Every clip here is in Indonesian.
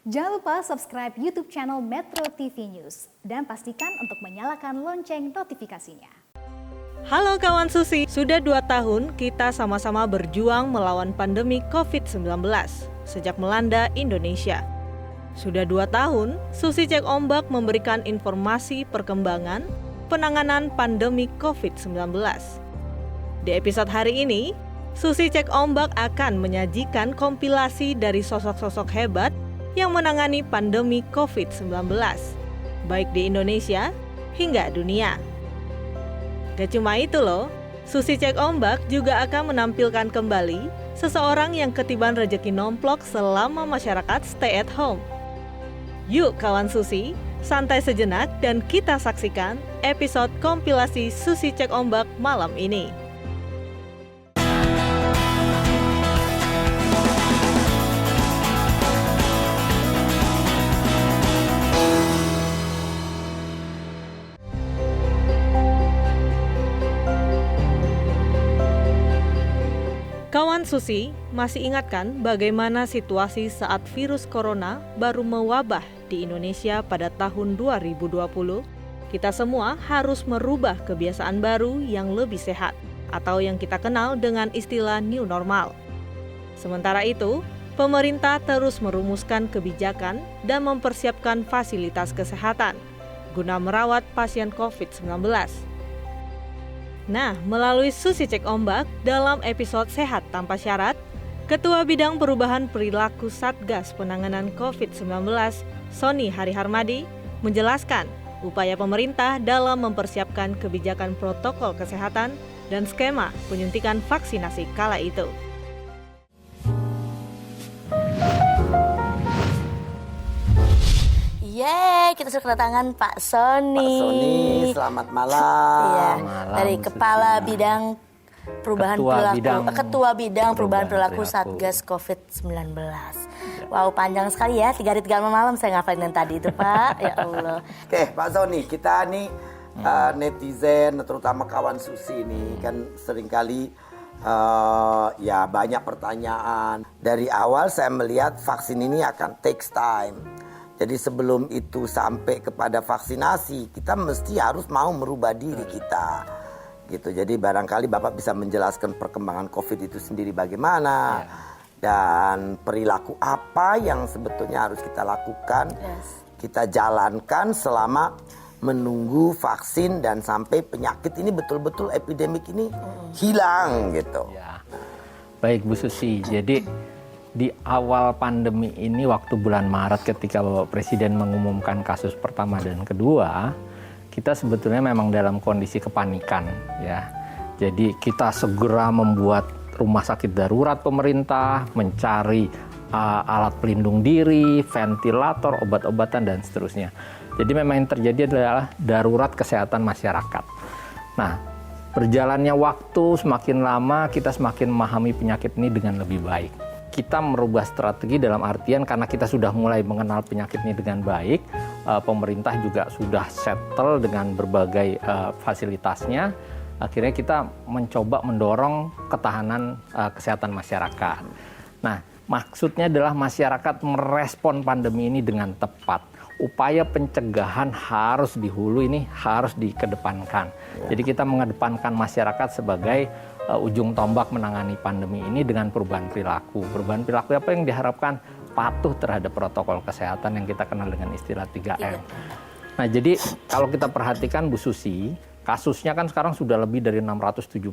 Jangan lupa subscribe YouTube channel Metro TV News dan pastikan untuk menyalakan lonceng notifikasinya. Halo kawan Susi, sudah 2 tahun kita sama-sama berjuang melawan pandemi COVID-19 sejak melanda Indonesia. Sudah 2 tahun, Susi Cek Ombak memberikan informasi perkembangan penanganan pandemi COVID-19. Di episode hari ini, Susi Cek Ombak akan menyajikan kompilasi dari sosok-sosok hebat yang menangani pandemi COVID-19, baik di Indonesia hingga dunia. Gak cuma itu loh, Susi Cek Ombak juga akan menampilkan kembali seseorang yang ketiban rejeki nomplok selama masyarakat stay at home. Yuk kawan Susi, santai sejenak dan kita saksikan episode kompilasi Susi Cek Ombak malam ini. Kawan Susi, masih ingatkan bagaimana situasi saat virus corona baru mewabah di Indonesia pada tahun 2020? Kita semua harus merubah kebiasaan baru yang lebih sehat, atau yang kita kenal dengan istilah new normal. Sementara itu, pemerintah terus merumuskan kebijakan dan mempersiapkan fasilitas kesehatan guna merawat pasien COVID-19. Nah, melalui Susi Cek Ombak dalam episode Sehat Tanpa Syarat, Ketua Bidang Perubahan Perilaku Satgas Penanganan COVID-19, Sony Hari Harmadi, menjelaskan upaya pemerintah dalam mempersiapkan kebijakan protokol kesehatan dan skema penyuntikan vaksinasi kala itu. Yeay, kita sudah kedatangan Pak Sony. Pak Sony, selamat malam. Iya, Malam, dari Susi. Kepala Bidang Perubahan Ketua Bidang Perubahan Perilaku Perilaku. Satgas COVID-19. Wow, panjang sekali ya, 3 hari 3 malam saya ngafalin yang tadi itu Pak. Ya Allah. Oke, Pak Sony, kita nih netizen, terutama kawan Susi ini kan seringkali ya banyak pertanyaan. Dari awal saya melihat vaksin ini akan takes time. Jadi sebelum itu sampai kepada vaksinasi, kita mesti harus mau merubah diri kita. Gitu. Jadi barangkali Bapak bisa menjelaskan perkembangan COVID itu sendiri bagaimana. Dan perilaku apa yang sebetulnya harus kita lakukan, kita jalankan selama menunggu vaksin dan sampai penyakit ini betul-betul epidemik ini hilang gitu. Ya. Baik Bu Susi, jadi di awal pandemi ini waktu bulan Maret ketika Bapak Presiden mengumumkan kasus pertama dan kedua, kita sebetulnya memang dalam kondisi kepanikan ya. Jadi kita segera membuat rumah sakit darurat pemerintah, mencari alat pelindung diri, ventilator, obat-obatan dan seterusnya. Jadi memang yang terjadi adalah darurat kesehatan masyarakat. Nah, berjalannya waktu semakin lama kita semakin memahami penyakit ini dengan lebih baik. Kita merubah strategi dalam artian karena kita sudah mulai mengenal penyakit ini dengan baik, pemerintah juga sudah settle dengan berbagai fasilitasnya. Akhirnya kita mencoba mendorong ketahanan kesehatan masyarakat. Nah, maksudnya adalah masyarakat merespon pandemi ini dengan tepat. Upaya pencegahan harus di hulu ini harus dikedepankan. Jadi kita mengedepankan masyarakat sebagai ujung tombak menangani pandemi ini dengan perubahan perilaku. Perubahan perilaku apa yang diharapkan? Patuh terhadap protokol kesehatan yang kita kenal dengan istilah 3M. Nah, jadi kalau kita perhatikan Bu Susi, kasusnya kan sekarang sudah lebih dari 670.000.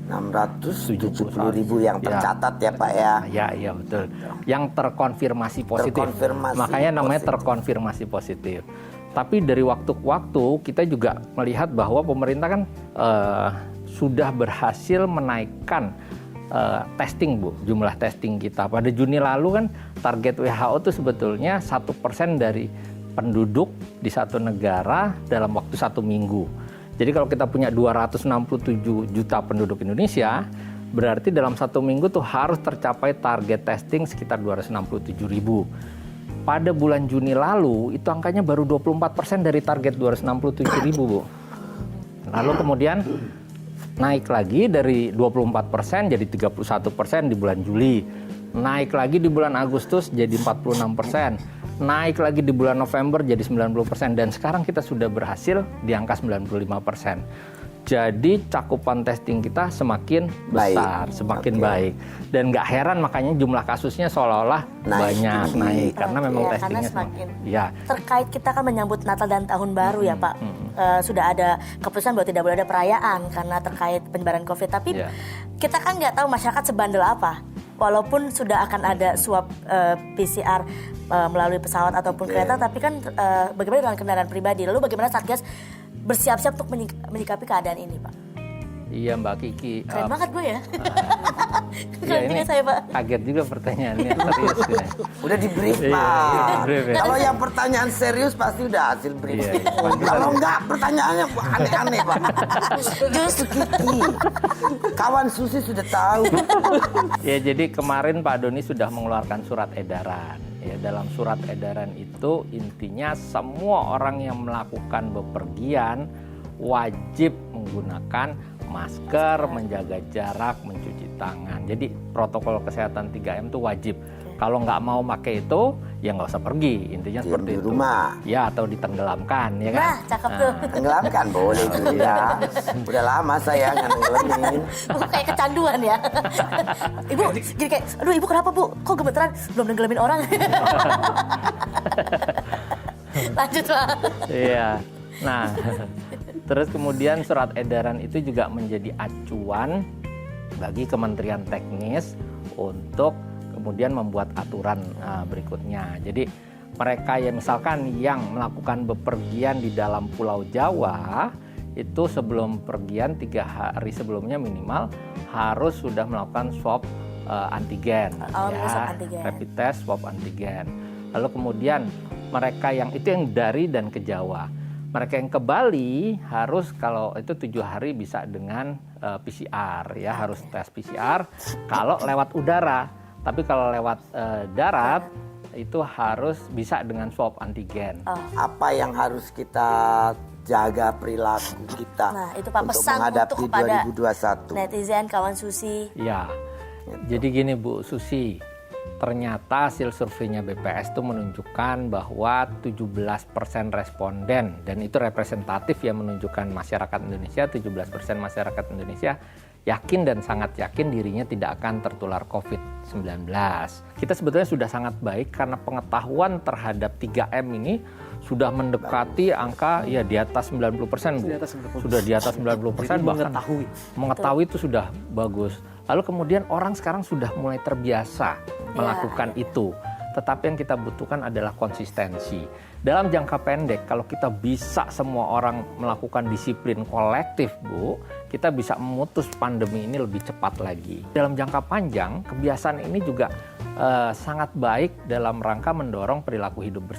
670.000 yang tercatat ya Pak ya. Iya betul. Yang terkonfirmasi positif. Makanya namanya terkonfirmasi positif. Tapi dari waktu ke waktu kita juga melihat bahwa pemerintah kan sudah berhasil menaikkan testing Bu, jumlah testing kita. Pada Juni lalu kan target WHO itu sebetulnya 1% dari penduduk di satu negara dalam waktu 1 minggu. Jadi kalau kita punya 267 juta penduduk Indonesia, berarti dalam 1 minggu tuh harus tercapai target testing sekitar 267.000. Pada bulan Juni lalu itu angkanya baru 24% dari target 267.000 Bu. Lalu kemudian naik lagi dari 24% jadi 31% di bulan Juli. naik lagi di bulan Agustus jadi 46%, naik lagi di bulan November jadi 90%, dan sekarang kita sudah berhasil di angka 95%. Jadi cakupan testing kita semakin besar, semakin baik. Dan nggak heran makanya jumlah kasusnya seolah-olah banyak naik. Karena memang testingnya semakin. Terkait kita kan menyambut Natal dan Tahun Baru ya Pak. Sudah ada keputusan bahwa tidak boleh ada perayaan karena terkait penyebaran COVID. Tapi kita kan nggak tahu masyarakat sebandel apa. Walaupun sudah akan ada swab PCR melalui pesawat ataupun kereta, tapi kan bagaimana dengan kendaraan pribadi? Lalu bagaimana Satgas bersiap-siap untuk menyikapi keadaan ini, Pak? Iya Mbak Kiki. Keren banget gue ya. Ya, ini saya, Pak. kaget juga pertanyaannya, serius ya. Udah di brief, Iya, Pak. di brief, ya. Kalau yang pertanyaan serius pasti udah hasil brief. Kalau enggak pertanyaannya aneh-aneh, Pak. Justru Kiki. Kawan Susi sudah tahu. Ya, jadi kemarin Pak Doni sudah mengeluarkan surat edaran. Ya, dalam surat edaran itu intinya semua orang yang melakukan bepergian wajib menggunakan masker, menjaga jarak, mencuci tangan. Jadi protokol kesehatan 3M itu wajib. Kalau nggak mau pakai itu, ya nggak usah pergi. Intinya seperti di itu. rumah. Ya, atau ditenggelamkan, ya kan? Nah, cakep tuh. Tenggelamkan boleh itu ya. Udah lama saya nggak nenggelamin. Kayak kecanduan ya. Ibu, gini kayak, aduh ibu kenapa bu? Kok gemeteran? Belum nenggelamin orang. Lanjut Pak. Iya. Nah, terus kemudian surat edaran itu juga menjadi acuan bagi Kementerian Teknis untuk kemudian membuat aturan berikutnya. Jadi mereka yang misalkan yang melakukan bepergian di dalam Pulau Jawa itu sebelum pergian 3 hari sebelumnya minimal harus sudah melakukan swab antigen, Swab antigen. rapid test swab antigen. Lalu kemudian mereka yang itu yang dari dan ke Jawa. Mereka yang ke Bali harus kalau itu 7 hari bisa dengan PCR ya, harus tes PCR kalau lewat udara. Tapi kalau lewat darat itu harus bisa dengan swab antigen. Apa yang harus kita jaga perilaku kita Nah, itu Pak untuk pesan menghadapi untuk kepada 2021. netizen, kawan Susi. Ya, jadi gini Bu Susi, ternyata hasil surveinya BPS itu menunjukkan bahwa 17% responden, dan itu representatif ya, menunjukkan masyarakat Indonesia, 17% masyarakat Indonesia yakin dan sangat yakin dirinya tidak akan tertular COVID-19. Kita sebetulnya sudah sangat baik karena pengetahuan terhadap 3M ini sudah mendekati angka ya di atas 90%, Bu. Sudah di atas 90%, bahkan mengetahui itu sudah bagus. Lalu kemudian orang sekarang sudah mulai terbiasa melakukan itu. Tetapi yang kita butuhkan adalah konsistensi. Dalam jangka pendek, kalau kita bisa semua orang melakukan disiplin kolektif, Bu, kita bisa memutus pandemi ini lebih cepat lagi. Dalam jangka panjang, kebiasaan ini juga sangat baik dalam rangka mendorong perilaku hidup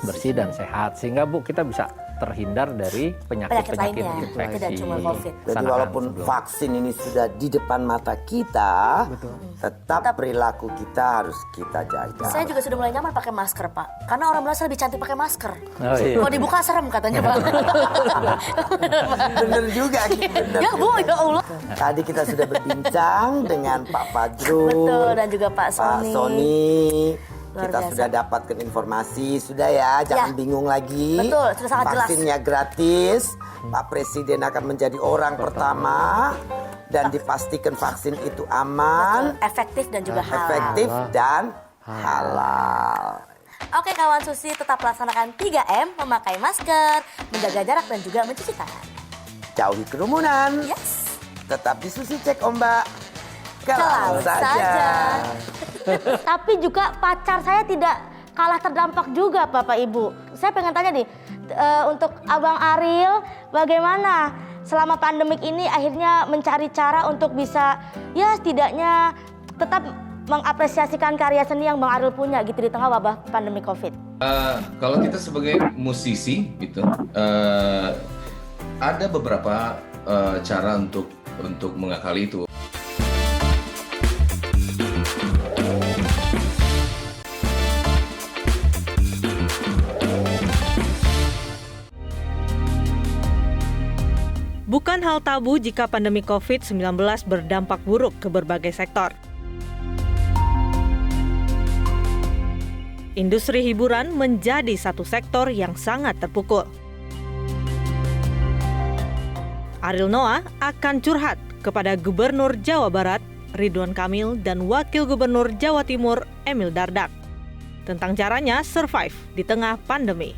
bersih dan sehat. Sehingga, Bu, kita bisa terhindar dari penyakit-penyakit infeksi. Tidak cuma COVID. Jadi walaupun vaksin ini sudah di depan mata kita, tetap perilaku kita harus kita jaga. Saya juga sudah mulai nyaman pakai masker, Pak. Karena orang merasa lebih cantik pakai masker. Oh, iya. Kalau dibuka serem katanya, Pak. Bener juga, bener. Ya, Bu, ya Allah. Tadi kita sudah berbincang dengan Pak Fajrul, Betul, dan juga Pak Sony. Pak Sony. Luar Kita biasa. sudah dapatkan informasi, sudah ya, jangan bingung lagi. Betul, sudah sangat jelas. Vaksinnya gratis, Pak Presiden akan menjadi orang pertama, dan dipastikan vaksin itu aman, Efektif dan juga halal. efektif dan halal. Oke kawan Susi, tetap laksanakan 3M, memakai masker, menjaga jarak dan juga mencuci tangan. Jauhi kerumunan, Yes. tetap di Susi Cek Ombak. Kelau Kelau saja. saja. Tapi juga pacar saya tidak kalah terdampak juga Bapak Ibu. Saya pengen tanya nih, untuk Abang Ariel bagaimana selama pandemik ini akhirnya mencari cara untuk bisa ya setidaknya tetap mengapresiasikan karya seni yang Bang Ariel punya gitu di tengah wabah pandemi COVID. Kalau kita sebagai musisi gitu, ada beberapa cara untuk mengakali itu. Bukan hal tabu jika pandemi COVID-19 berdampak buruk ke berbagai sektor. Industri hiburan menjadi satu sektor yang sangat terpukul. Ariel Noah akan curhat kepada Gubernur Jawa Barat Ridwan Kamil dan Wakil Gubernur Jawa Timur Emil Dardak tentang caranya survive di tengah pandemi.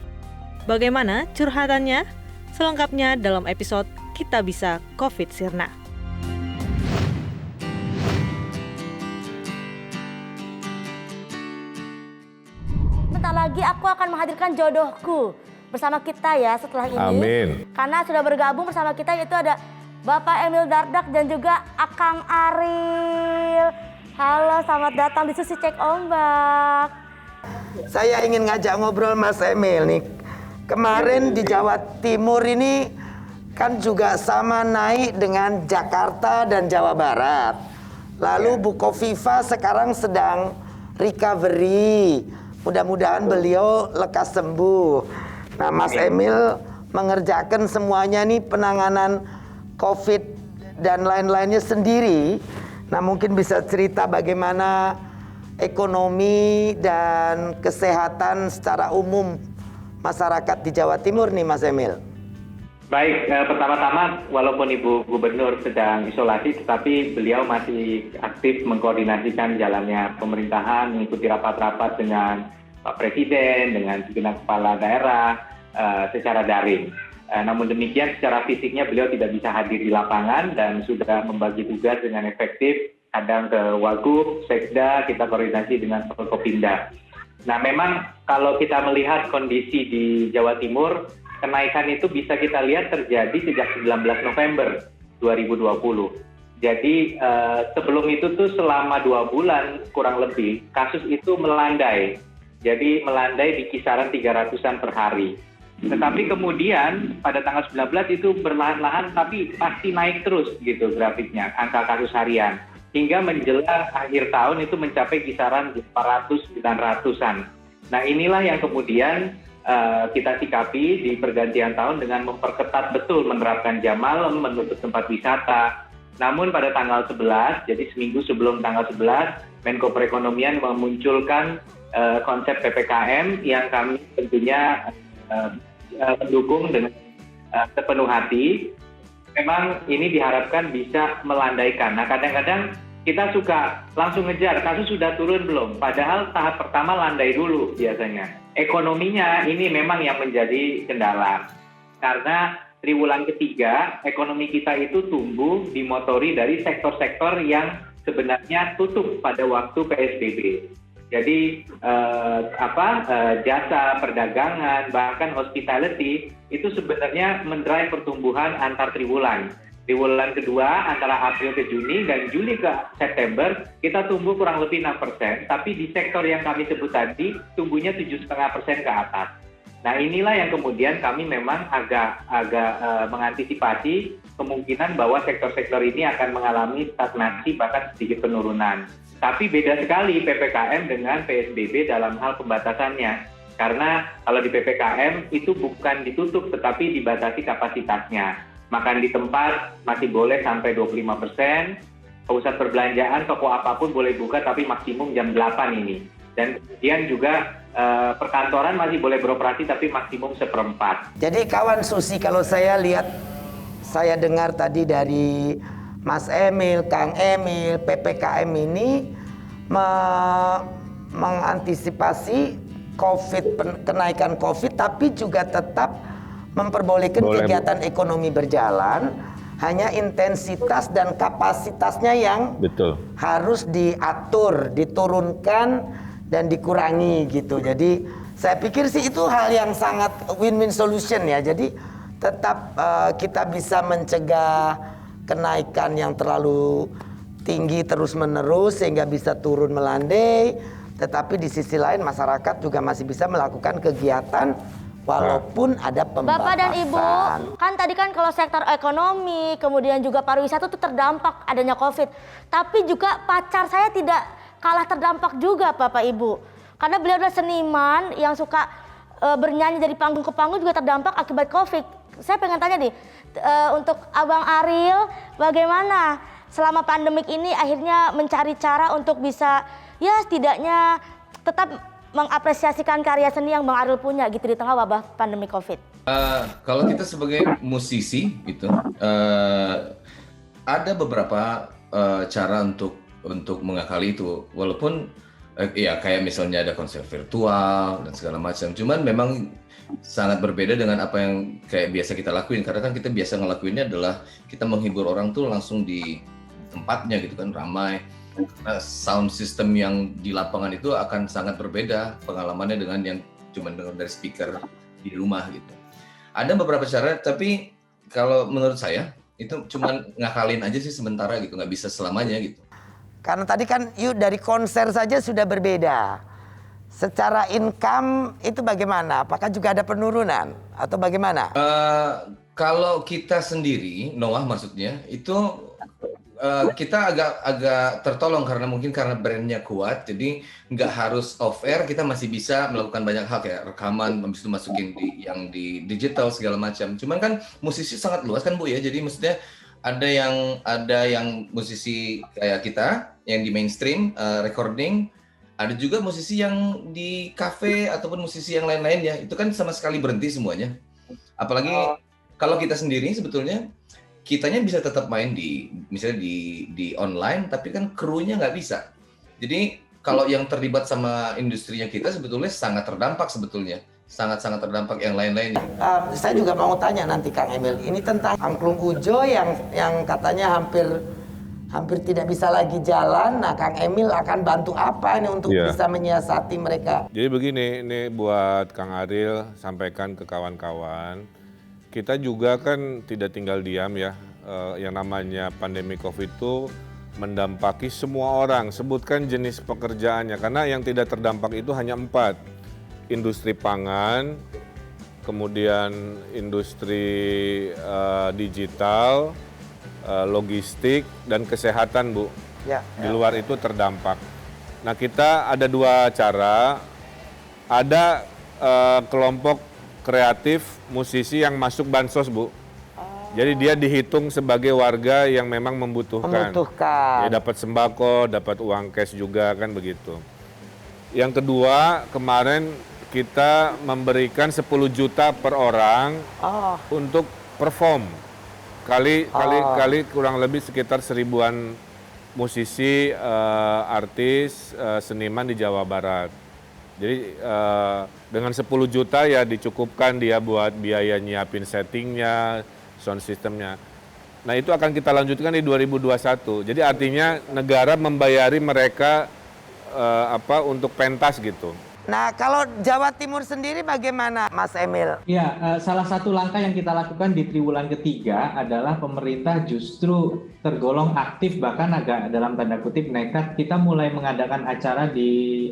Bagaimana curhatannya? Selengkapnya dalam episode Kita Bisa COVID Sirna. Bentar lagi aku akan menghadirkan jodohku bersama kita ya setelah ini. Amin. Karena sudah bergabung bersama kita yaitu ada Bapak Emil Dardak dan juga Akang Ariel. Halo, selamat datang di Susi Cek Ombak. Saya ingin ngajak ngobrol Mas Emil nih. Kemarin di Jawa Timur ini kan juga sama naik dengan Jakarta dan Jawa Barat. Lalu Bu Kofifa sekarang sedang recovery. Mudah-mudahan beliau lekas sembuh. Nah, Mas Emil mengerjakan semuanya nih penanganan COVID dan lain-lainnya sendiri. Nah, mungkin bisa cerita bagaimana ekonomi dan kesehatan secara umum masyarakat di Jawa Timur nih, Mas Emil. Baik, pertama-tama walaupun Ibu Gubernur sedang isolasi, tetapi beliau masih aktif mengkoordinasikan jalannya pemerintahan, mengikuti rapat-rapat dengan Pak Presiden, dengan segenap kepala daerah secara daring. Namun demikian secara fisiknya beliau tidak bisa hadir di lapangan dan sudah membagi tugas dengan efektif, kadang ke Wagub, Sekda, kita koordinasi dengan Forkopimda. Nah, memang kalau kita melihat kondisi di Jawa Timur, kenaikan itu bisa kita lihat terjadi sejak 19 November 2020. Jadi sebelum itu tuh selama 2 bulan kurang lebih, kasus itu melandai. Jadi melandai di kisaran 300-an per hari. Tetapi kemudian pada tanggal 19 itu perlahan-lahan tapi pasti naik terus gitu grafiknya, angka kasus harian. Hingga menjelang akhir tahun itu mencapai kisaran 800-900-an. Nah, inilah yang kemudian kita sikapi di pergantian tahun dengan memperketat betul menerapkan jam malam, menutup tempat wisata. Namun pada tanggal 11, jadi seminggu sebelum tanggal 11, Menko Perekonomian memunculkan konsep PPKM yang kami tentunya mendukung dengan sepenuh hati. Memang ini diharapkan bisa melandaikan. Nah, kadang-kadang kita suka langsung ngejar, kasus sudah turun belum? Padahal tahap pertama landai dulu biasanya. Ekonominya ini memang yang menjadi kendala. Karena triwulan ketiga, ekonomi kita itu tumbuh dimotori dari sektor-sektor yang sebenarnya tutup pada waktu PSBB. Jadi jasa, perdagangan, bahkan hospitality itu sebenarnya mendrive pertumbuhan antar triwulan. Triwulan kedua antara April ke Juni dan Juli ke September kita tumbuh kurang lebih 6%, tapi di sektor yang kami sebut tadi tumbuhnya 7,5% ke atas. Nah, inilah yang kemudian kami memang agak mengantisipasi kemungkinan bahwa sektor-sektor ini akan mengalami stagnasi bahkan sedikit penurunan. Tapi beda sekali PPKM dengan PSBB dalam hal pembatasannya. Karena kalau di PPKM itu bukan ditutup tetapi dibatasi kapasitasnya. Makan di tempat masih boleh sampai 25%, pusat perbelanjaan, toko apapun boleh buka tapi maksimum jam 8 ini. Dan kemudian juga perkantoran masih boleh beroperasi tapi maksimum 1/4. Jadi kawan Susi, kalau saya lihat, saya dengar tadi dari Mas Emil, Kang Emil, PPKM ini mengantisipasi kenaikan COVID, tapi juga tetap memperbolehkan kegiatan ekonomi berjalan. Hanya intensitas dan kapasitasnya yang harus diatur, diturunkan dan dikurangi gitu. Jadi saya pikir sih itu hal yang sangat win-win solution ya. Jadi tetap kita bisa mencegah kenaikan yang terlalu tinggi terus-menerus sehingga bisa turun melandai, tetapi di sisi lain masyarakat juga masih bisa melakukan kegiatan walaupun ada pembatasan. Bapak dan Ibu, kan tadi kan kalau sektor ekonomi, kemudian juga pariwisata itu terdampak adanya COVID. Tapi juga pacar saya tidak kalah terdampak juga Bapak Ibu. Karena beliau adalah seniman yang suka bernyanyi dari panggung ke panggung juga terdampak akibat COVID. Saya pengen tanya nih, untuk Abang Ariel, bagaimana selama pandemik ini akhirnya mencari cara untuk bisa ya setidaknya tetap mengapresiasikan karya seni yang Bang Ariel punya gitu di tengah wabah pandemi COVID? Kalau kita sebagai musisi gitu, ada beberapa cara untuk mengakali itu, walaupun ya kayak misalnya ada konser virtual dan segala macam. Cuman memang sangat berbeda dengan apa yang kayak biasa kita lakuin, karena kan kita biasa ngelakuinnya adalah kita menghibur orang tuh langsung di tempatnya gitu kan, ramai. Nah, sound system yang di lapangan itu akan sangat berbeda pengalamannya dengan yang cuma dengar dari speaker di rumah gitu. Ada beberapa cara, tapi kalau menurut saya itu cuma ngakalin aja sih sementara gitu, nggak bisa selamanya gitu. Karena tadi kan dari konser saja sudah berbeda. Secara income itu bagaimana? Apakah juga ada penurunan atau bagaimana? Kalau kita sendiri, Noah maksudnya, itu kita agak tertolong karena mungkin karena brandnya kuat, jadi nggak harus off air, kita masih bisa melakukan banyak hal kayak rekaman, habis itu masukin di digital segala macam. Cuman kan musisi sangat luas kan Bu ya, jadi maksudnya ada yang musisi kayak kita yang di mainstream recording, ada juga musisi yang di kafe ataupun musisi yang lain-lainnya, itu kan sama sekali berhenti semuanya. Apalagi kalau kita sendiri sebetulnya kitanya bisa tetap main misalnya di online, tapi kan krunya nggak bisa. Jadi kalau yang terlibat sama industrinya kita sebetulnya sangat terdampak sebetulnya. Sangat-sangat terdampak yang lain-lain. Saya juga mau tanya nanti Kang Emil, ini tentang Angklung Ujo yang katanya hampir tidak bisa lagi jalan. Nah, Kang Emil akan bantu apa ini untuk bisa menyiasati mereka? Jadi begini, ini buat Kang Ariel sampaikan ke kawan-kawan. Kita juga kan tidak tinggal diam ya. Yang namanya pandemi COVID itu mendampaki semua orang. Sebutkan jenis pekerjaannya, karena yang tidak terdampak itu hanya 4. Industri pangan, kemudian industri digital, logistik, dan kesehatan, Bu. Di luar itu terdampak. Nah, kita ada 2 cara. Ada kelompok kreatif musisi yang masuk bansos, Bu. Jadi dia dihitung sebagai warga yang memang membutuhkan. Ya, dapat sembako, dapat uang cash juga kan begitu. Yang kedua, kemarin kita memberikan 10 juta per orang untuk perform. Kali kurang lebih sekitar 1000-an musisi, artis, seniman di Jawa Barat. Jadi dengan 10 juta ya dicukupkan dia buat biaya nyiapin settingnya, sound systemnya. Nah, itu akan kita lanjutkan di 2021. Jadi artinya negara membayari mereka untuk pentas gitu. Nah, kalau Jawa Timur sendiri bagaimana, Mas Emil? Ya, salah satu langkah yang kita lakukan di triwulan ketiga adalah pemerintah justru tergolong aktif, bahkan agak dalam tanda kutip nekat. Kita mulai mengadakan acara di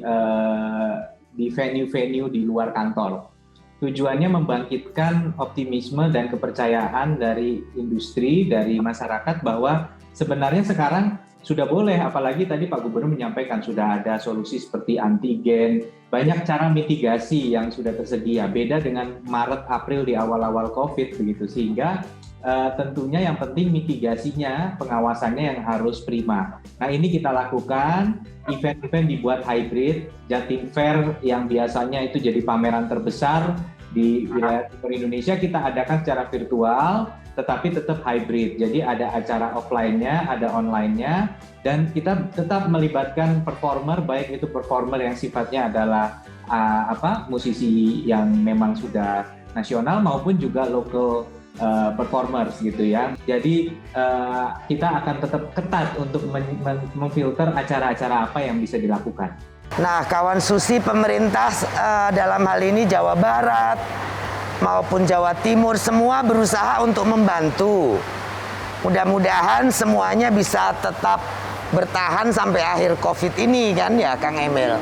venue-venue di luar kantor. Tujuannya membangkitkan optimisme dan kepercayaan dari industri, dari masyarakat bahwa sebenarnya sekarang sudah boleh, apalagi tadi Pak Gubernur menyampaikan sudah ada solusi seperti antigen, banyak cara mitigasi yang sudah tersedia, beda dengan Maret, April di awal-awal COVID begitu, sehingga tentunya yang penting mitigasinya, pengawasannya yang harus prima. Nah, ini kita lakukan, event-event dibuat hybrid, Jatim Fair yang biasanya itu jadi pameran terbesar di wilayah timur Indonesia kita adakan secara virtual, tetapi tetap hybrid. Jadi ada acara offline-nya, ada online-nya, dan kita tetap melibatkan performer, baik itu performer yang sifatnya adalah musisi yang memang sudah nasional maupun juga local performers gitu ya. Jadi kita akan tetap ketat untuk memfilter acara-acara apa yang bisa dilakukan. Nah, kawan Susi, pemerintah dalam hal ini Jawa Barat maupun Jawa Timur semua berusaha untuk membantu. Mudah-mudahan semuanya bisa tetap bertahan sampai akhir COVID ini kan ya, Kang Emil?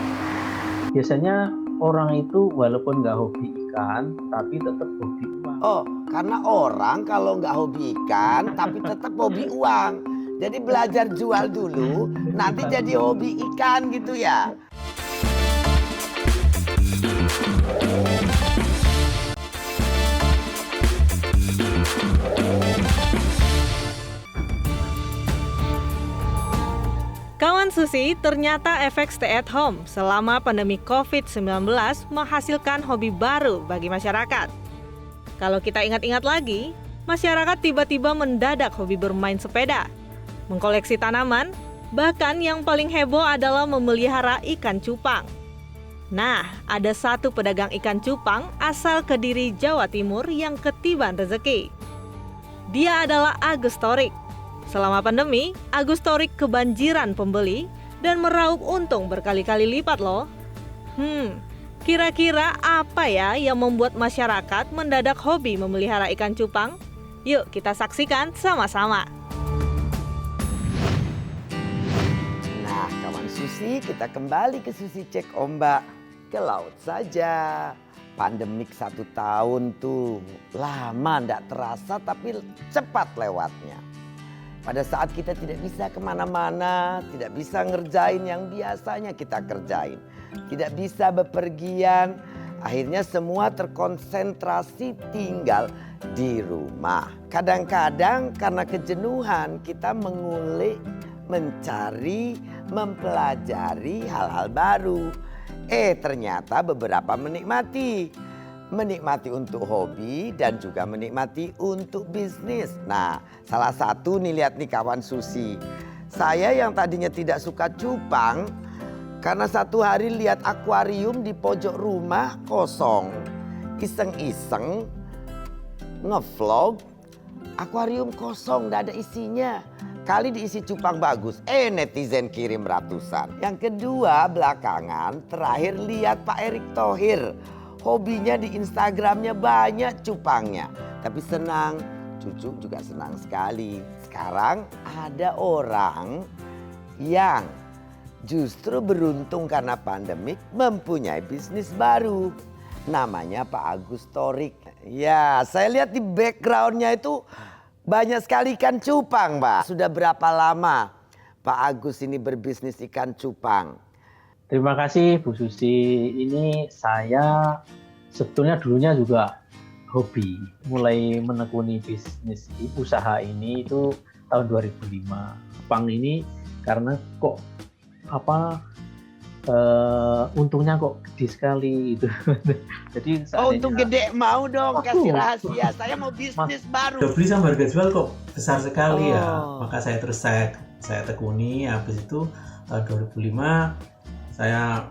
Biasanya orang itu walaupun nggak hobi ikan, tapi tetap hobi uang. Oh, karena orang kalau nggak hobi ikan, tapi tetap hobi uang. Jadi belajar jual dulu, nanti jadi hobi ikan gitu ya. Kawan Kawan Susi, ternyata efek stay at home selama pandemi COVID-19 menghasilkan hobi baru bagi masyarakat. Kalau kita ingat-ingat lagi, masyarakat tiba-tiba mendadak hobi bermain sepeda, mengkoleksi tanaman, bahkan yang paling heboh adalah memelihara ikan cupang. Nah, ada satu pedagang ikan cupang asal Kediri, Jawa Timur yang ketiban rezeki. Dia adalah Agus Torik. Selama pandemi, Agus Torik kebanjiran pembeli dan meraup untung berkali-kali lipat loh. Kira-kira apa ya yang membuat masyarakat mendadak hobi memelihara ikan cupang? Yuk kita saksikan sama-sama. Nah, kawan Susi, kita kembali ke Susi Cek Ombak ke laut saja. Pandemik 1 tahun tuh lama ndak terasa tapi cepat lewatnya. Pada saat kita tidak bisa kemana-mana, tidak bisa ngerjain yang biasanya kita kerjain, tidak bisa bepergian, akhirnya semua terkonsentrasi tinggal di rumah. Kadang-kadang karena kejenuhan kita mengulik, mencari, mempelajari hal-hal baru. Ternyata beberapa menikmati untuk hobi dan juga menikmati untuk bisnis. Nah, salah satu nih lihat nih kawan Susi. Saya yang tadinya tidak suka cupang karena satu hari lihat akuarium di pojok rumah kosong. Iseng-iseng ngevlog, akuarium kosong, tidak ada isinya. Kali diisi cupang bagus, netizen kirim ratusan. Yang kedua belakangan terakhir lihat Pak Erick Thohir. Hobinya di Instagramnya banyak cupangnya. Tapi senang, cucu juga senang sekali. Sekarang ada orang yang justru beruntung karena pandemik mempunyai bisnis baru. Namanya Pak Agus Torik. Ya, saya lihat di backgroundnya itu banyak sekali ikan cupang, Pak. Sudah berapa lama Pak Agus ini berbisnis ikan cupang? Terima kasih Bu Susi. Ini saya sebetulnya dulunya juga hobi. Mulai menekuni bisnis usaha ini itu tahun 2005. Cupang ini karena kok untungnya kok gede sekali itu. Jadi untung gede, mau dong kasih rahasia. Saya mau bisnis baru. Udah beli sama harga jual kok besar sekali ya. Maka saya terus saya tekuni. Habis itu 2005 saya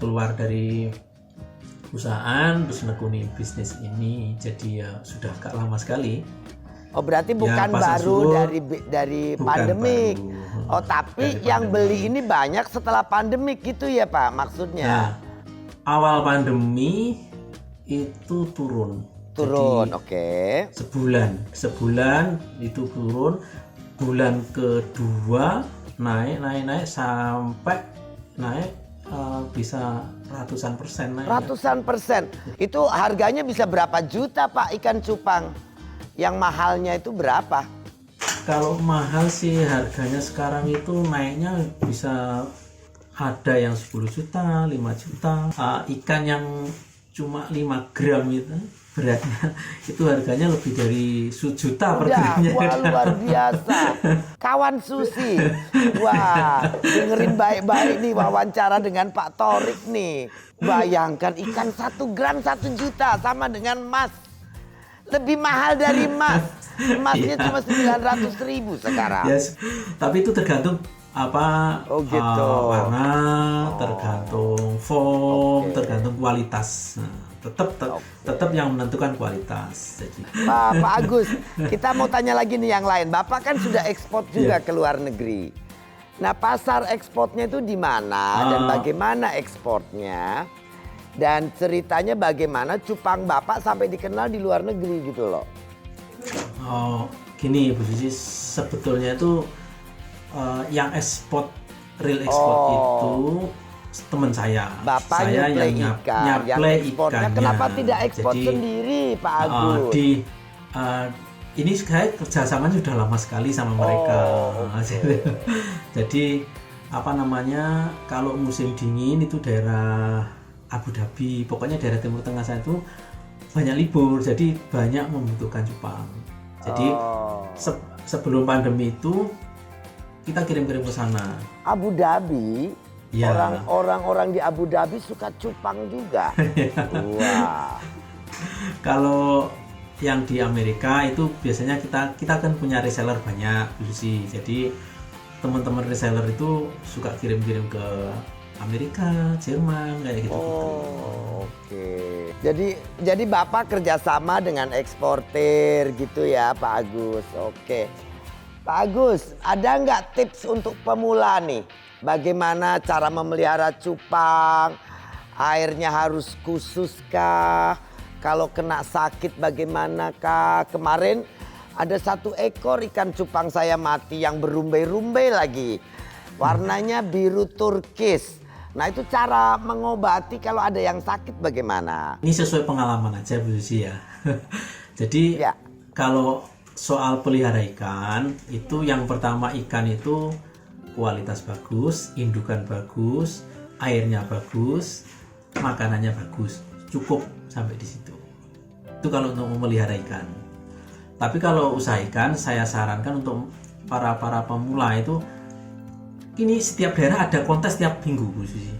keluar dari perusahaan terus nekuni bisnis ini. Jadi ya sudah agak lama sekali. Berarti bukan ya, baru dari pandemik. Tapi yang beli ini banyak setelah pandemik gitu ya Pak maksudnya? Nah, awal pandemi itu turun. Oke. Sebulan itu turun. Bulan kedua naik sampai naik bisa ratusan persen naik. Ratusan persen. Itu harganya bisa berapa juta Pak ikan cupang? Yang mahalnya itu berapa? Kalau mahal sih harganya sekarang itu naiknya bisa ada yang 10 juta, 5 juta. Ikan yang cuma 5 gram itu beratnya itu harganya lebih dari 1 juta per gramnya. Wah, luar biasa. Kawan Susi, wah dengerin baik-baik nih wawancara dengan Pak Torik nih. Bayangkan ikan 1 gram 1 juta sama dengan emas. Lebih mahal dari emas. Emasnya cuma 900.000 sekarang. Yes. Tapi itu tergantung warna, tergantung foam, tergantung kualitas. Tetap yang menentukan kualitas. Jadi. Pak Agus, kita mau tanya lagi nih yang lain. Bapak kan sudah ekspor juga ke luar negeri. Nah, pasar ekspornya itu di mana dan bagaimana ekspornya? Dan ceritanya bagaimana cupang Bapak sampai dikenal di luar negeri gitu loh. Gini Bu Susi, sebetulnya itu yang real ekspor itu teman saya. Bapak saya nyaplai ekspornya. Kenapa tidak ekspor sendiri Pak Agus? Ini saya kerjasamanya sudah lama sekali sama mereka. Jadi kalau musim dingin itu daerah Abu Dhabi, pokoknya daerah Timur Tengah saya itu banyak libur, jadi banyak membutuhkan cupang. Jadi sebelum pandemi itu kita kirim-kirim ke sana. Abu Dhabi, Ya. orang-orang di Abu Dhabi suka cupang juga. Wah. Kalau yang di Amerika itu biasanya kita kan punya reseller banyak, Bu Susi. Jadi teman-teman reseller itu suka kirim-kirim ke Amerika, Jerman kayak gitu. Oh, oke. Jadi Bapak kerjasama dengan eksportir gitu ya, Pak Agus. Oke. Pak Agus, ada nggak tips untuk pemula nih? Bagaimana cara memelihara cupang? Airnya harus khusus kah? Kalau kena sakit bagaimana kah? Kemarin ada 1 ekor ikan cupang saya mati yang berumbai-rumbai lagi. Warnanya biru turkis. Nah itu cara mengobati kalau ada yang sakit bagaimana? Ini sesuai pengalaman aja Bu Susi ya. Jadi kalau soal pelihara ikan itu yang pertama ikan itu kualitas bagus, indukan bagus, airnya bagus, makanannya bagus. Cukup sampai di situ. Itu kalau untuk memelihara ikan. Tapi kalau usaha ikan saya sarankan untuk para pemula itu ini setiap daerah ada kontes setiap minggu Bu Susi.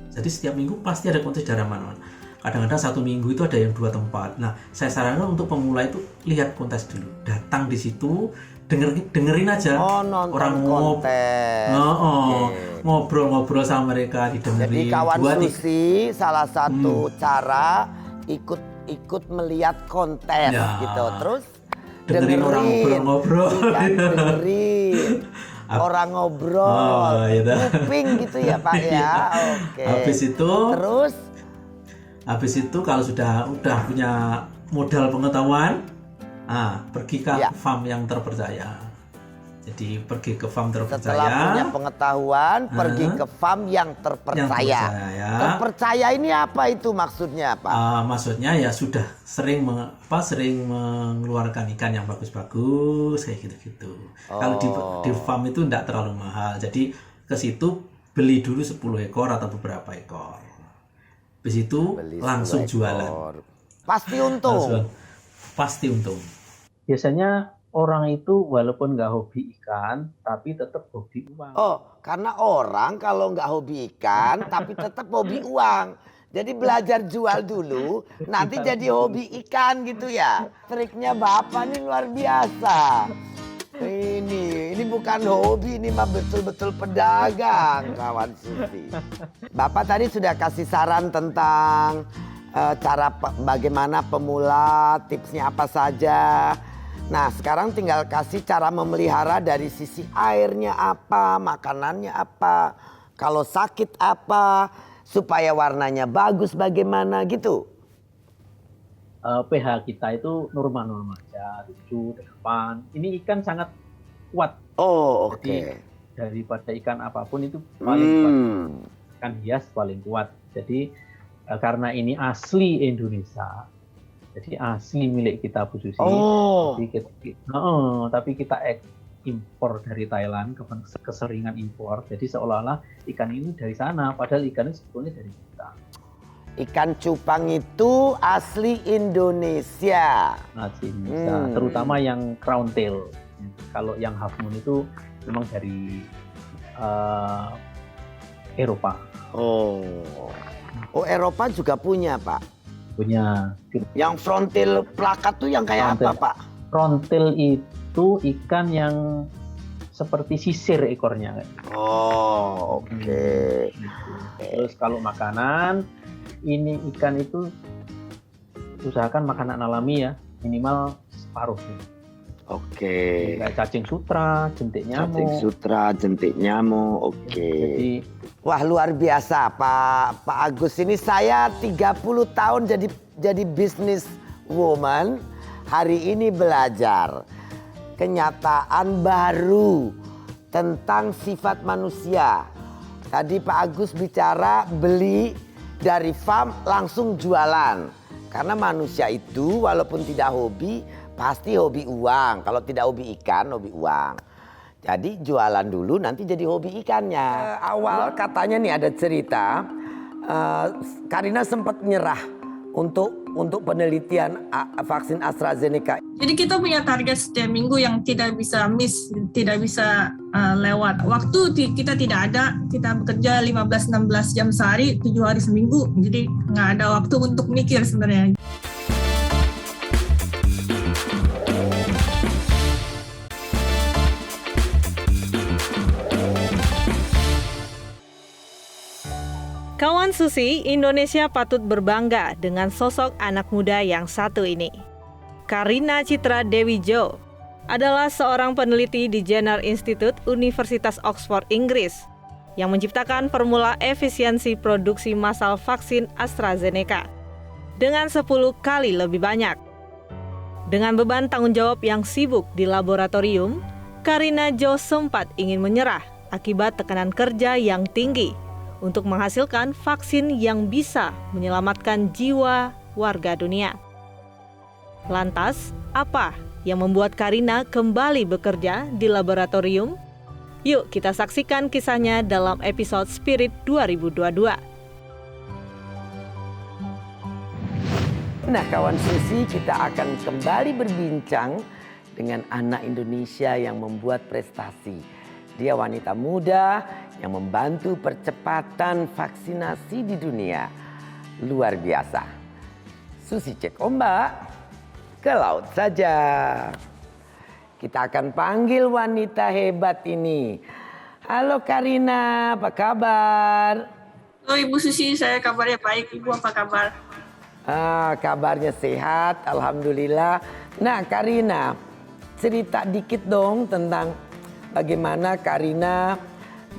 Jadi setiap minggu pasti ada kontes daerah mana. Kadang-kadang 1 minggu itu ada yang 2 tempat. Nah, saya sarankan untuk pemula itu lihat kontes dulu. Datang di situ, dengerin aja. Orang ngobrol-ngobrol sama mereka, didengerin. Jadi kawan Susi salah satu cara ikut melihat kontes gitu. Terus dengerin orang ngobrol-ngobrol. Dengerin. Orang ngobrol, kuping gitu ya Pak ya. Oke. Habis itu kalau sudah punya modal pengetahuan, pergi ke farm yang terpercaya. Jadi pergi ke farm terpercaya. Setelah punya pengetahuan, pergi ke farm yang terpercaya. Terpercaya ini apa itu maksudnya Pak? Maksudnya ya sudah sering mengeluarkan ikan yang bagus-bagus kayak gitu-gitu. Kalau di farm itu tidak terlalu mahal. Jadi ke situ beli dulu 10 ekor atau beberapa ekor. Habis itu langsung jualan. Pasti untung. Pasti untung. Biasanya orang itu walaupun nggak hobi ikan, tapi tetap hobi uang. Oh, karena orang kalau nggak hobi ikan, tapi tetap hobi uang. Jadi belajar jual dulu, nanti jadi hobi ikan gitu ya. Triknya Bapak ini luar biasa. Ini bukan hobi, ini mah betul-betul pedagang, kawan Susi. Bapak tadi sudah kasih saran tentang cara bagaimana pemula, tipsnya apa saja. Nah sekarang tinggal kasih cara memelihara dari sisi airnya apa, makanannya apa, kalau sakit apa, supaya warnanya bagus bagaimana gitu. pH kita itu normal-normal aja, 7, 8. Ini ikan sangat kuat. Oh oke. Jadi daripada ikan apapun itu paling kuat. Ikan hias paling kuat. Jadi karena ini asli Indonesia, jadi asli milik kita Bu Susi. Tapi kita impor dari Thailand, keseringan impor. Jadi seolah-olah ikan ini dari sana, padahal ikan ini sebetulnya dari kita. Ikan cupang itu asli Indonesia. Asli Indonesia, terutama yang crown tail. Kalau yang half moon itu memang dari Eropa. Oh Eropa juga punya Pak? Punya. Yang frontal plakat tuh yang kayak apa Pak? Frontal itu ikan yang seperti sisir ekornya. Oh oke. Terus kalau makanan, ini ikan itu usahakan makanan alami ya, minimal separuh. Oke. Kayak cacing sutra, jentik nyamuk. Cacing sutra, jentik nyamuk. Oke. Wah luar biasa Pak Agus ini. Saya 30 tahun jadi business woman. Hari ini belajar kenyataan baru tentang sifat manusia. Tadi Pak Agus bicara beli dari farm langsung jualan. Karena manusia itu walaupun tidak hobi, pasti hobi uang. Kalau tidak hobi ikan, hobi uang. Jadi jualan dulu nanti jadi hobi ikannya. Awal katanya nih ada cerita, Karina sempat nyerah untuk penelitian vaksin AstraZeneca. Jadi kita punya target setiap minggu yang tidak bisa miss, tidak bisa lewat. Waktu kita tidak ada, kita bekerja 15-16 jam sehari, 7 hari seminggu. Jadi nggak ada waktu untuk mikir sebenarnya. Kawan Susi, Indonesia patut berbangga dengan sosok anak muda yang satu ini. Karina Citra Dewi Jo adalah seorang peneliti di Jenner Institute Universitas Oxford, Inggris, yang menciptakan formula efisiensi produksi massal vaksin AstraZeneca dengan 10 kali lebih banyak. Dengan beban tanggung jawab yang sibuk di laboratorium, Karina Jo sempat ingin menyerah akibat tekanan kerja yang tinggi untuk menghasilkan vaksin yang bisa menyelamatkan jiwa warga dunia. Lantas, apa yang membuat Karina kembali bekerja di laboratorium? Yuk kita saksikan kisahnya dalam episode Spirit 2022. Nah, kawan Susi, kita akan kembali berbincang dengan anak Indonesia yang membuat prestasi. Dia wanita muda yang membantu percepatan vaksinasi di dunia. Luar biasa. Susi cek ombak, ke laut saja. Kita akan panggil wanita hebat ini. Halo Karina, apa kabar? Halo Ibu Susi, saya kabarnya baik. Ibu apa kabar? Kabarnya sehat, alhamdulillah. Nah Karina, cerita dikit dong tentang bagaimana Karina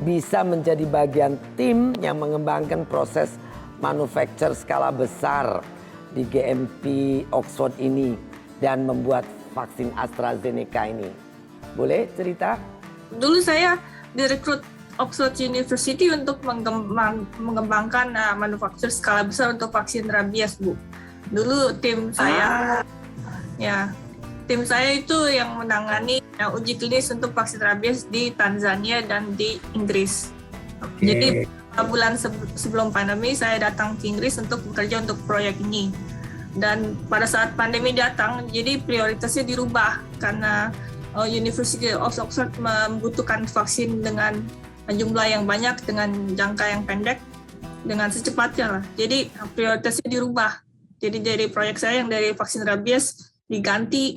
bisa menjadi bagian tim yang mengembangkan proses manufacture skala besar di GMP Oxford ini dan membuat vaksin AstraZeneca ini. Boleh cerita? Dulu saya direkrut Oxford University untuk mengembangkan manufaktur skala besar untuk vaksin rabies, Bu. Dulu tim saya, tim saya itu yang menangani uji klinis untuk vaksin rabies di Tanzania dan di Inggris. Jadi beberapa bulan sebelum pandemi saya datang ke Inggris untuk bekerja untuk proyek ini. Dan pada saat pandemi datang, jadi prioritasnya dirubah karena University of Oxford membutuhkan vaksin dengan jumlah yang banyak dengan jangka yang pendek dengan secepatnya lah. Jadi prioritasnya dirubah. Jadi dari proyek saya yang dari vaksin rabies diganti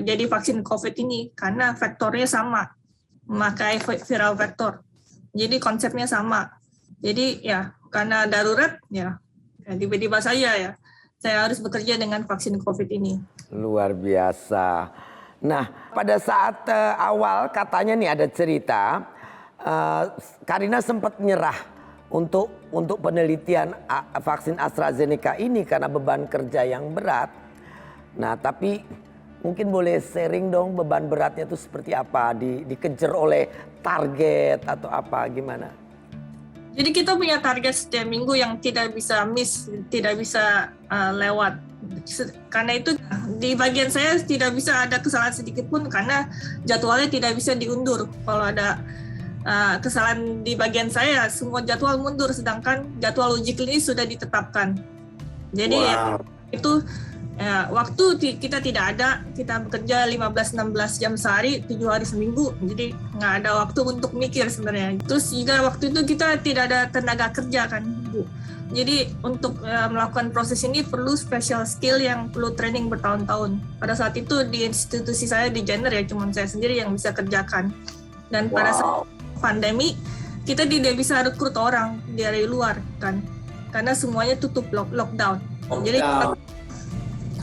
jadi vaksin COVID ini karena vektornya sama, memakai viral vektor. Jadi konsepnya sama. Jadi ya karena darurat ya tiba-tiba saya harus bekerja dengan vaksin COVID ini. Luar biasa. Nah pada saat awal katanya nih ada cerita Karina sempat nyerah untuk penelitian vaksin AstraZeneca ini karena beban kerja yang berat. Nah tapi mungkin boleh sharing dong beban beratnya itu seperti apa? Dikejar oleh target atau apa gimana? Jadi kita punya target setiap minggu yang tidak bisa miss, tidak bisa lewat. Karena itu di bagian saya tidak bisa ada kesalahan sedikit pun karena jadwalnya tidak bisa diundur. Kalau ada kesalahan di bagian saya, semua jadwal mundur, sedangkan jadwal uji klinis sudah ditetapkan. Jadi itu waktu kita tidak ada, kita bekerja 15-16 jam sehari, 7 hari seminggu, jadi nggak ada waktu untuk mikir sebenarnya. Terus juga waktu itu kita tidak ada tenaga kerja kan, Bu. Jadi untuk melakukan proses ini perlu special skill yang perlu training bertahun-tahun. Pada saat itu di institusi saya di Jenner ya, cuma saya sendiri yang bisa kerjakan. Dan pada saat pandemi, kita tidak bisa rekrut orang dari luar kan, karena semuanya tutup lockdown. Jadi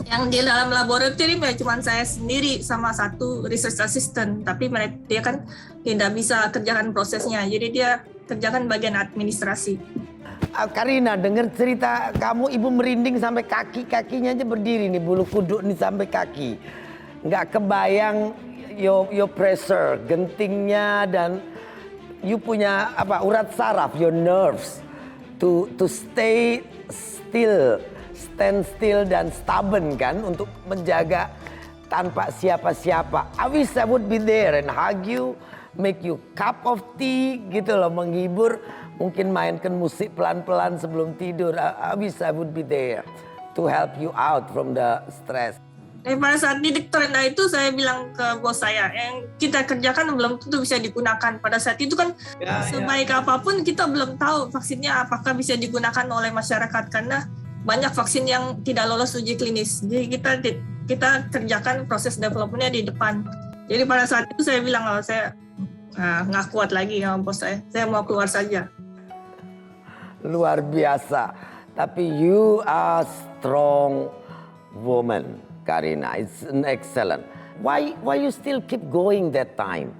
yang di dalam laboratorium ya cuma saya sendiri sama satu research assistant, tapi dia kan tidak bisa kerjakan prosesnya, jadi dia kerjakan bagian administrasi. Karina, dengar cerita kamu ibu merinding sampai kakinya aja berdiri nih, bulu kuduk nih sampai kaki. Nggak kebayang your pressure, gentingnya dan you punya urat saraf, your nerves to stay still. Stand still dan stubborn kan untuk menjaga tanpa siapa-siapa. I wish I would be there and hug you, make you cup of tea gitu loh, menghibur, mungkin mainkan musik pelan-pelan sebelum tidur. I wish I would be there. to help you out from the stress. Pada saat titik terendah itu saya bilang ke bos saya, yang kita kerjakan belum tentu bisa digunakan. Pada saat itu kan sebaik apapun kita belum tahu vaksinnya apakah bisa digunakan oleh masyarakat karena banyak vaksin yang tidak lolos uji klinis. Jadi kita kerjakan proses developmentnya di depan. Jadi pada saat itu saya bilang, saya nggak kuat lagi sama bos saya mau keluar saja. Luar biasa. Tapi you are strong woman, Karina. It's an excellent. Why you still keep going that time?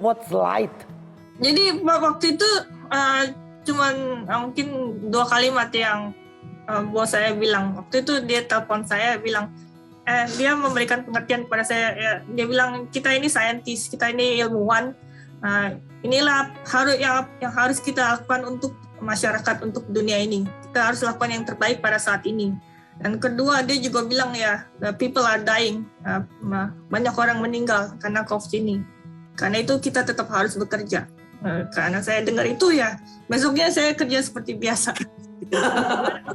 What's light? Jadi waktu itu cuman mungkin 2 kalimat yang bos saya bilang. Waktu itu dia telepon saya bilang, dia memberikan pengertian kepada saya. Dia bilang kita ini saintis, kita ini ilmuwan. Inilah yang harus kita lakukan untuk masyarakat, untuk dunia ini. Kita harus lakukan yang terbaik pada saat ini. Dan kedua, dia juga bilang the people are dying. Banyak orang meninggal karena COVID ini. Karena itu kita tetap harus bekerja. Karena saya dengar itu besoknya saya kerja seperti biasa.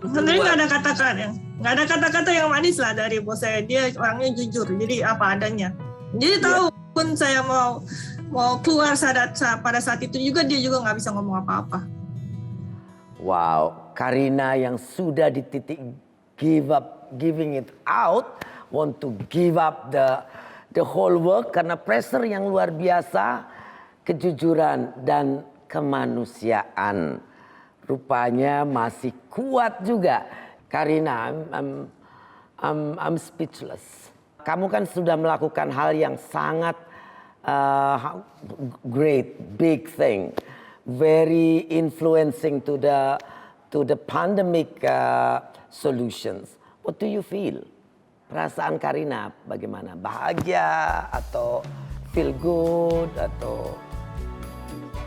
Sebenarnya nggak ada kata-kata yang manis lah dari bos saya. Dia orangnya jujur, jadi apa adanya. Jadi tahu pun saya mau keluar pada saat itu juga dia juga nggak bisa ngomong apa-apa. Wow, Karina yang sudah di titik giving it out, want to give up the whole work karena pressure yang luar biasa, kejujuran dan kemanusiaan. Rupanya masih kuat juga. Karina, I'm speechless. Kamu kan sudah melakukan hal yang sangat great, big thing, very influencing to the pandemic solutions. What do you feel? Perasaan Karina bagaimana? Bahagia atau feel good atau?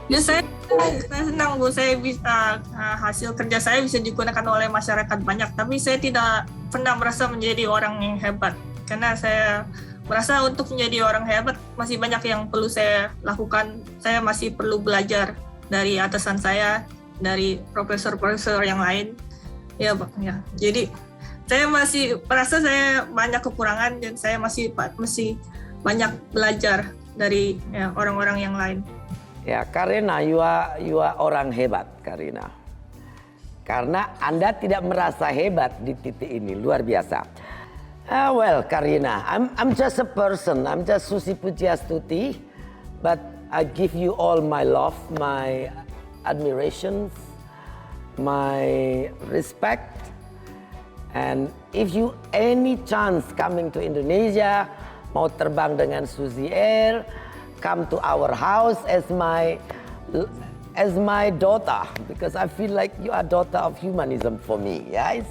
Ya saya senang Bu, saya bisa hasil kerja saya bisa digunakan oleh masyarakat banyak, tapi saya tidak pernah merasa menjadi orang yang hebat karena saya merasa untuk menjadi orang hebat masih banyak yang perlu saya lakukan. Saya masih perlu belajar dari atasan saya, dari profesor-profesor yang lain. Ya, Pak. Ya. Jadi saya masih merasa saya banyak kekurangan dan saya masih banyak belajar dari orang-orang yang lain. Ya, Karina, you are orang hebat, Karina. Karena Anda tidak merasa hebat di titik ini, luar biasa. Well, Karina, I'm just a person. I'm just Susi Pujiastuti, but I give you all my love, my admirations, my respect. And if you any chance coming to Indonesia, mau terbang dengan Suzy Air, come to our house as my daughter, because I feel like you are daughter of humanism for me. Yeah,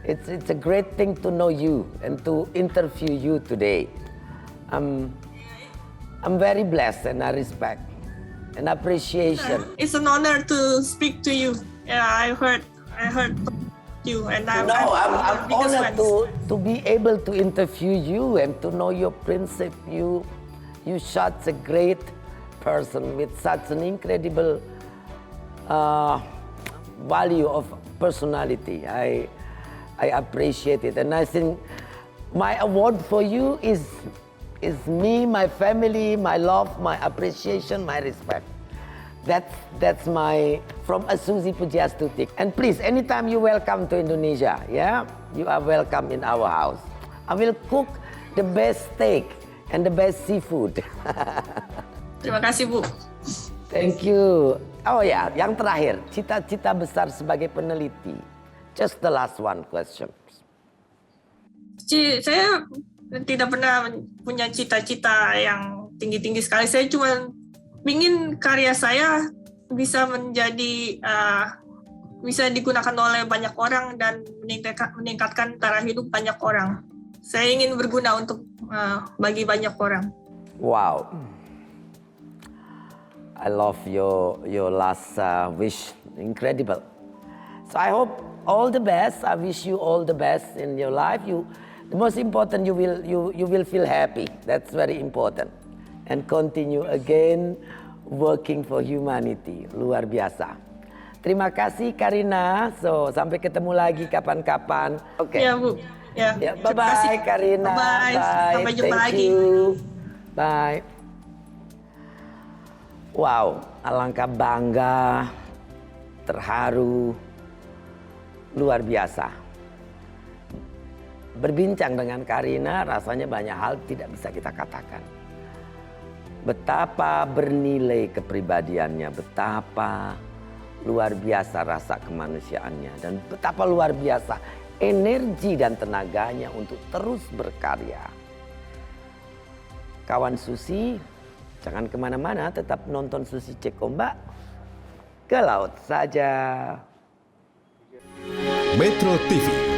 it's a great thing to know you and to interview you today. I'm very blessed and I respect and appreciation. It's an honor to speak to you. Yeah, I heard you, and I'm honored to be able to interview you and to know your principle. You such a great person with such an incredible value of personality. I appreciate it, and I think my award for you is me, my family, my love, my appreciation, my respect. That's my from Suzy Pujiastuti. And please, anytime you welcome to Indonesia, yeah, you are welcome in our house. I will cook the best steak and the best seafood. Terima kasih, Bu. Thank you. Oh ya, yang terakhir, cita-cita besar sebagai peneliti. Just the last one question. Saya tidak pernah punya cita-cita yang tinggi-tinggi sekali. Saya cuma ingin karya saya bisa menjadi bisa digunakan oleh banyak orang dan meningkatkan taraf hidup banyak orang. Saya ingin berguna untuk bagi banyak orang. Wow, I love your last wish, incredible. So I hope all the best. I wish you all the best in your life. The most important, you will feel happy. That's very important. And continue again working for humanity. Luar biasa. Terima kasih Karina. So, sampai ketemu lagi kapan-kapan. Oke. Ya, Bu. Ya, Ya, terima bye-bye kasih. Karina. Bye-bye. Bye. Sampai jumpa Thank lagi. you. Bye. Wow, alangkah bangga, terharu, luar biasa. Berbincang dengan Karina rasanya banyak hal tidak bisa kita katakan. Betapa bernilai kepribadiannya, betapa luar biasa rasa kemanusiaannya, dan betapa luar biasa energi dan tenaganya untuk terus berkarya. Kawan Susi, jangan kemana-mana, tetap nonton Susi Cek Ombak, ke laut saja. Metro TV